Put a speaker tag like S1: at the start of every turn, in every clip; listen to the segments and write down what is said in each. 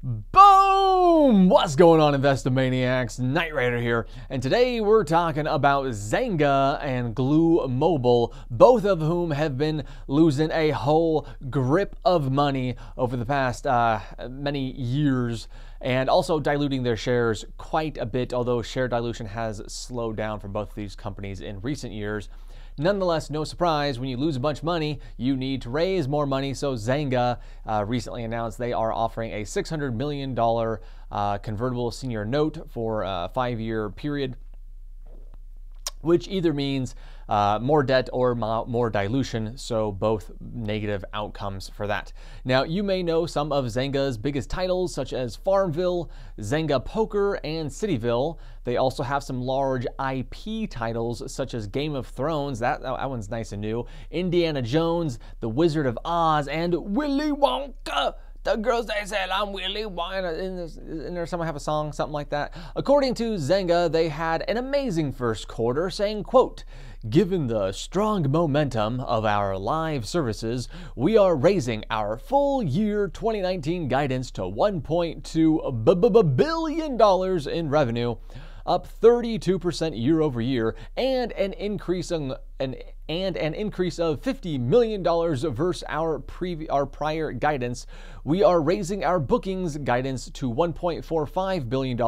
S1: Boom! What's going on, Investomaniacs? Knight Rider here, and today we're talking about Zynga and GLUU Mobile, both of whom have been losing a whole grip of money over the past many years, and also diluting their shares quite a bit, although share dilution has slowed down for both of these companies in recent years. Nonetheless, no surprise, when you lose a bunch of money, you need to raise more money. So Zynga recently announced they are offering a $600 million convertible senior note for a 5-year period, which either means more debt or more dilution, so both negative outcomes for that. Now, you may know some of Zynga's biggest titles, such as Farmville, Zynga Poker, and Cityville. They also have some large IP titles, such as Game of Thrones, that one's nice and new, Indiana Jones, The Wizard of Oz, and Willy Wonka. The girls, they said, I'm Willy Wonka. Isn't there someone have a song, something like that? According to Zynga, they had an amazing first quarter, saying, quote, "Given the strong momentum of our live services, we are raising our full year 2019 guidance to $1.2 billion in revenue, up 32% year over year, and an increase of $50 million versus our prior guidance. We are raising our bookings guidance to $1.45 billion,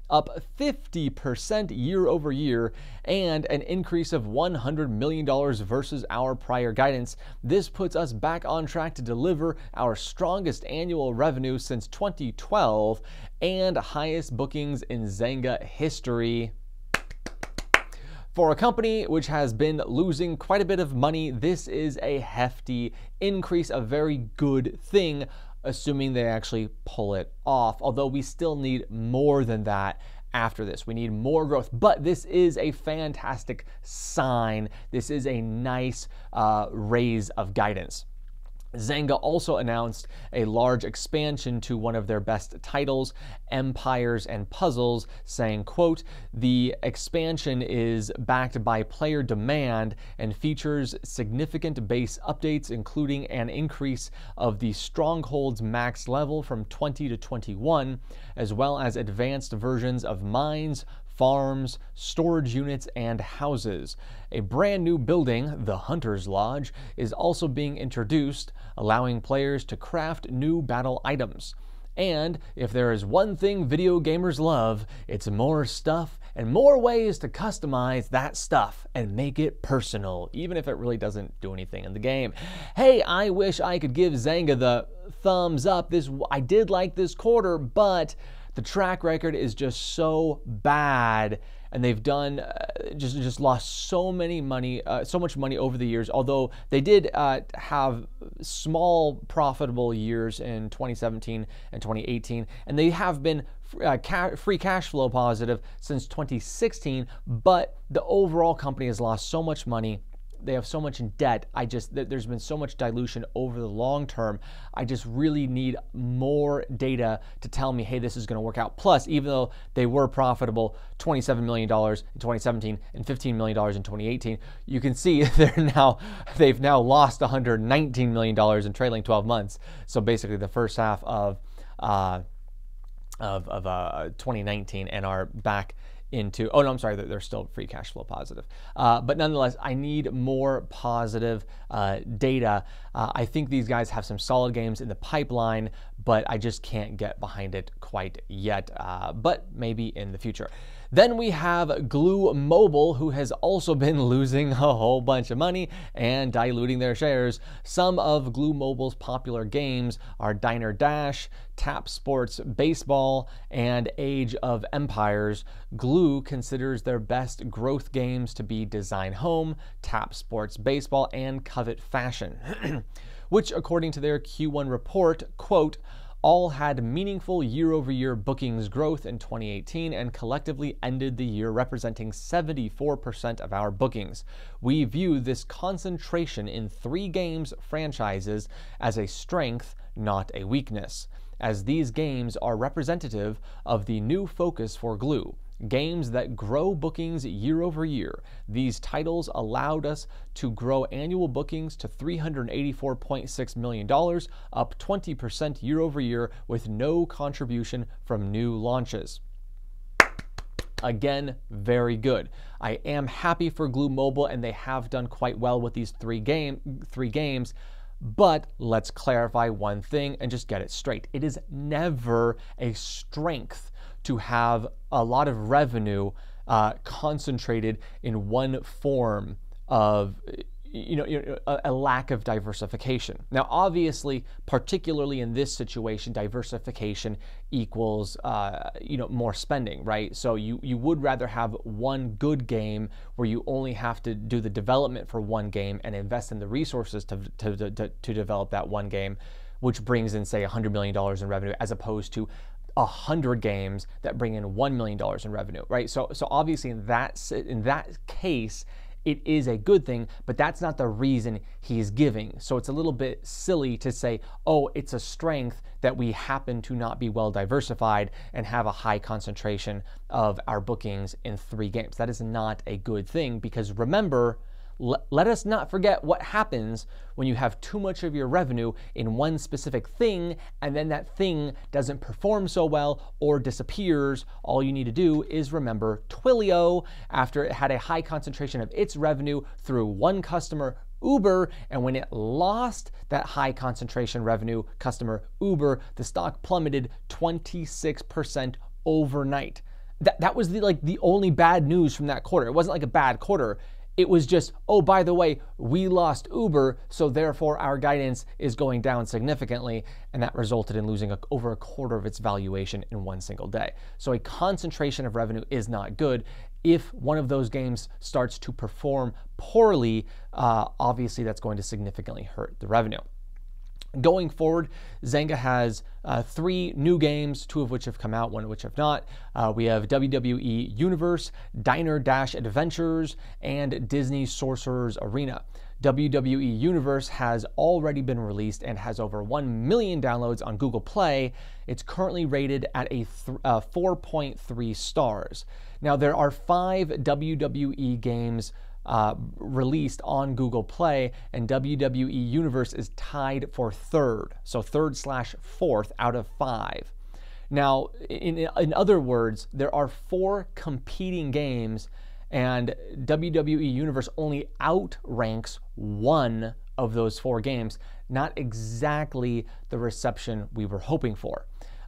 S1: up 50% year over year, and an increase of $100 million versus our prior guidance. This puts us back on track to deliver our strongest annual revenue since 2012 and highest bookings in Zynga history." For a company which has been losing quite a bit of money, this is a hefty increase, a very good thing, assuming they actually pull it off. Although we still need more than that after this. We need more growth, but this is a fantastic sign. This is a nice raise of guidance. Zynga also announced a large expansion to one of their best titles, Empires and Puzzles, saying, quote, "The expansion is backed by player demand and features significant base updates, including an increase of the Stronghold's max level from 20 to 21, as well as advanced versions of mines, farms, storage units, and houses. A brand new building, the Hunter's Lodge, is also being introduced, allowing players to craft new battle items. And if there is one thing video gamers love, it's more stuff and more ways to customize that stuff and make it personal, even if it really doesn't do anything in the game." Hey, I wish I could give Zynga the thumbs up. I did like this quarter, but the track record is just so bad, and they've done just lost so much money over the years. Although they did have small profitable years in 2017 and 2018, and they have been free cash flow positive since 2016. But the overall company has lost so much money. They have so much in debt. There's been so much dilution over the long term. I just really need more data to tell me, hey, this is going to work out. Plus, even though they were profitable, $27 million in 2017 and $15 million in 2018, you can see they've now lost $119 million in trailing 12 months. So basically, the first half of 2019, and are back into, oh no, I'm sorry, they're still free cash flow positive. But nonetheless, I need more positive data. I think these guys have some solid games in the pipeline, but I just can't get behind it quite yet, but maybe in the future. Then we have GLUU Mobile, who has also been losing a whole bunch of money and diluting their shares. Some of GLUU Mobile's popular games are Diner Dash, Tap Sports Baseball, and Age of Empires. GLUU considers their best growth games to be Design Home, Tap Sports Baseball, and Covet Fashion, which, according to their Q1 report, quote, "all had meaningful year-over-year bookings growth in 2018 and collectively ended the year representing 74% of our bookings. We view this concentration in 3 games franchises as a strength, not a weakness, as these games are representative of the new focus for GLUU, games that grow bookings year over year. These titles allowed us to grow annual bookings to $384.6 million, up 20% year over year with no contribution from new launches. Again, very good. I am happy for GLUU Mobile, and they have done quite well with these three games. But let's clarify one thing and just get it straight. It is never a strength to have a lot of revenue concentrated in one form of a lack of diversification. Now, obviously, particularly in this situation, diversification equals more spending, right? So you would rather have one good game where you only have to do the development for one game and invest in the resources to develop that one game, which brings in, say, $100 million in revenue, as opposed to 100 games that bring in $1 million in revenue, right? So obviously in that case, it is a good thing, but that's not the reason he's giving. So it's a little bit silly to say, oh, it's a strength that we happen to not be well diversified and have a high concentration of our bookings in 3 games. That is not a good thing, because remember, let us not forget what happens when you have too much of your revenue in one specific thing, and then that thing doesn't perform so well or disappears. All you need to do is remember Twilio, after it had a high concentration of its revenue through one customer, Uber, and when it lost that high concentration revenue customer, Uber, the stock plummeted 26% overnight. That was the only bad news from that quarter. It wasn't like a bad quarter. It was just, oh, by the way, we lost Uber, so therefore our guidance is going down significantly, and that resulted in losing over a quarter of its valuation in one single day. So a concentration of revenue is not good. If one of those games starts to perform poorly, obviously that's going to significantly hurt the revenue. Going forward, Zynga has 3 new games, 2 of which have come out, 1 of which have not. We have WWE Universe, Diner Dash Adventures, and Disney Sorcerer's Arena. WWE Universe has already been released and has over 1 million downloads on Google Play. It's currently rated at a 4.3 stars. Now, there are 5 WWE games released on Google Play, and WWE Universe is tied for 3rd, so 3rd/4th out of 5. Now, in other words, there are 4 competing games, and WWE Universe only outranks 1 of those 4 games. Not exactly the reception we were hoping for.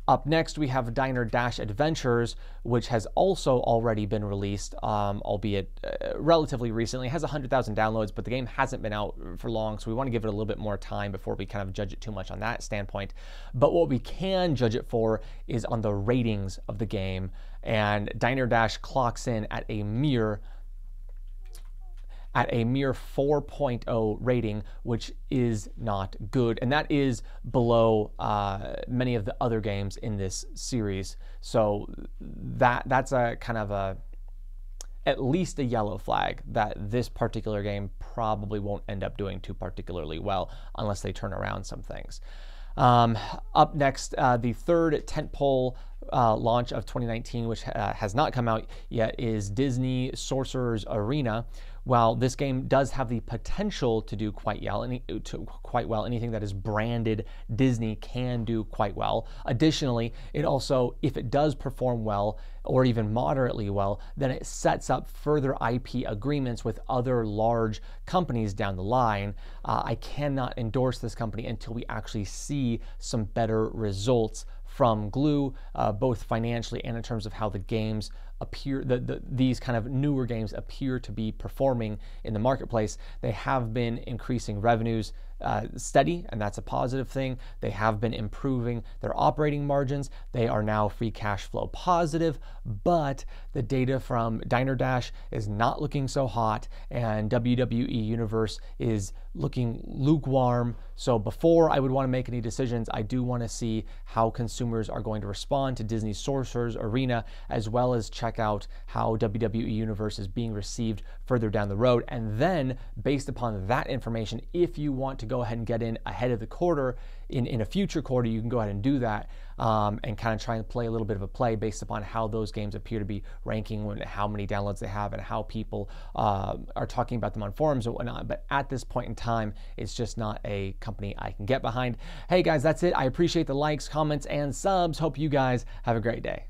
S1: Up next, we have Diner Dash Adventures, which has also already been released, albeit relatively recently. It has 100,000 downloads, but the game hasn't been out for long, so we want to give it a little bit more time before we kind of judge it too much on that standpoint. But what we can judge it for is on the ratings of the game, and Diner Dash clocks in at a mere 4.0 rating, which is not good, and that is below many of the other games in this series. So that's a kind of at least a yellow flag that this particular game probably won't end up doing too particularly well unless they turn around some things. Up next, the 3rd tentpole launch of 2019, which has not come out yet, is Disney Sorcerer's Arena. While this game does have the potential to do quite well, anything that is branded Disney can do quite well. Additionally, it also, if it does perform well or even moderately well, then it sets up further IP agreements with other large companies down the line. I cannot endorse this company until we actually see some better results from GLUU, both financially and in terms of how the games appear, these kind of newer games appear to be performing in the marketplace. They have been increasing revenues steady, and that's a positive thing. They have been improving their operating margins. They are now free cash flow positive, but the data from Diner Dash is not looking so hot, and WWE Universe is looking lukewarm. So before I would want to make any decisions, I do want to see how consumers are going to respond to Disney Sorcerer's Arena, as well as check out how WWE Universe is being received further down the road. And then, based upon that information, if you want to go ahead and get in ahead of the quarter, in a future quarter, you can go ahead and do that and kind of try and play a little bit of a play based upon how those games appear to be ranking, how many downloads they have, and how people are talking about them on forums and whatnot. But at this point in time, it's just not a company I can get behind. Hey guys, that's it. I appreciate the likes, comments, and subs. Hope you guys have a great day.